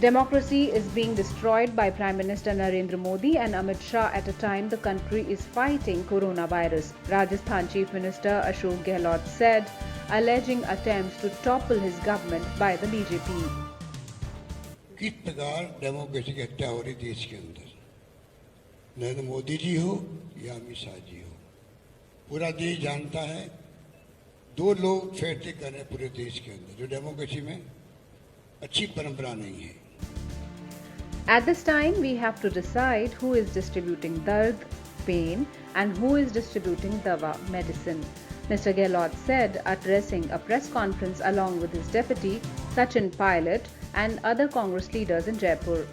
Democracy is being destroyed by Prime Minister Narendra Modi and Amit Shah at a time the country is fighting coronavirus, Rajasthan Chief Minister Ashok Gehlot said, alleging attempts to topple his government by the BJP. किस प्रकार democracy की हत्या हो रही देश के अंदर, नरेंद्र मोदी जी हो या अमित शाह जी हो, पूरा देश जानता है। दो लोग फैसले कर रहे हैं पूरे देश के अंदर, जो डेमोक्रेसी में अच्छी परंपरा नहीं है। At this time, we have to decide who is distributing dard, pain, and who is distributing dawa, medicine, Mr. Gehlot said, addressing a press conference along with his deputy, Sachin Pilot, and other Congress leaders in Jaipur.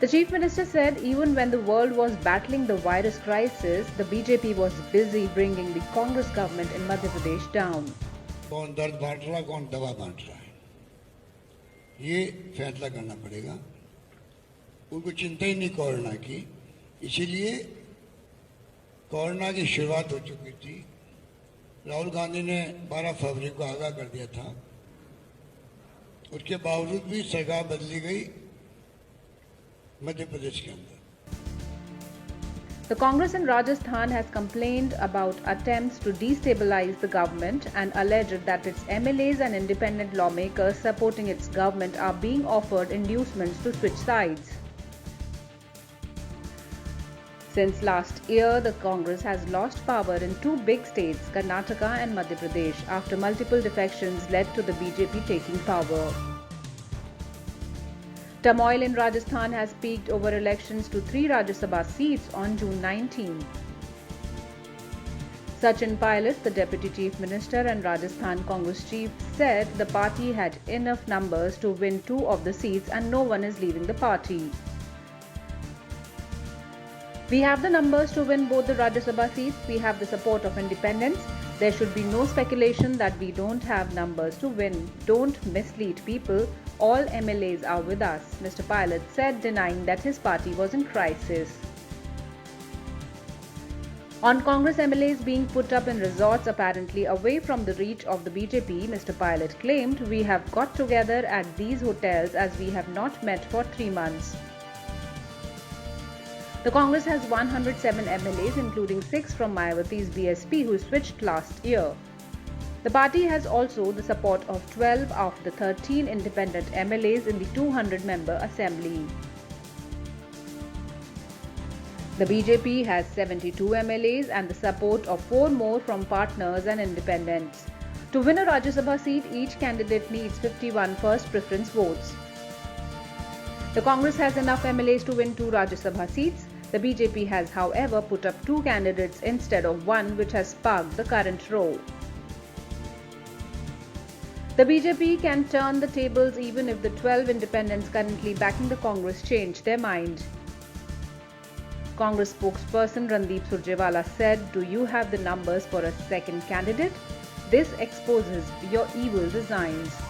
The Chief Minister said even when the world was battling the virus crisis, the BJP was busy bringing the Congress government in Madhya Pradesh down. कौन दर्द बांट रहा है, कौन दवा बांट रहा है, ये फैसला करना पड़ेगा। उनको चिंता ही नहीं कोरोना की, इसीलिए कोरोना की शुरुआत हो चुकी थी। राहुल गांधी ने 12 फरवरी को आगाह कर दिया था, उसके बावजूद भी सरकार बदली गई मध्य प्रदेश के अंदर। The Congress in Rajasthan has complained about attempts to destabilize the government and alleged that its MLAs and independent lawmakers supporting its government are being offered inducements to switch sides. Since last year, the Congress has lost power in two big states, Karnataka and Madhya Pradesh, after multiple defections led to the BJP taking power. Turmoil in Rajasthan has peaked over elections to 3 Rajya Sabha seats on June 19. Sachin Pilot, the Deputy Chief Minister and Rajasthan Congress chief, said the party had enough numbers to win 2 of the seats and no one is leaving the party. We have the numbers to win both the Rajya Sabha seats. We have the support of independents. There should be no speculation that we don't have numbers to win. Don't mislead people. All MLAs are with us, Mr. Pilot said, denying that his party was in crisis. On Congress MLAs being put up in resorts apparently away from the reach of the BJP, Mr. Pilot claimed, "We have got together at these hotels as we have not met for 3 months." The Congress has 107 MLAs, including 6 from Mayawati's BSP, who switched last year. The party has also the support of 12 of the 13 independent MLAs in the 200-member assembly. The BJP has 72 MLAs and the support of 4 more from partners and independents. To win a Rajya Sabha seat, each candidate needs 51 first preference votes. The Congress has enough MLAs to win 2 Rajya Sabha seats. The BJP has, however, put up 2 candidates instead of 1, which has sparked the current row. The BJP can turn the tables even if the 12 independents currently backing the Congress change their mind. Congress spokesperson Randeep Surjewala said, "Do you have the numbers for a second candidate? This exposes your evil designs."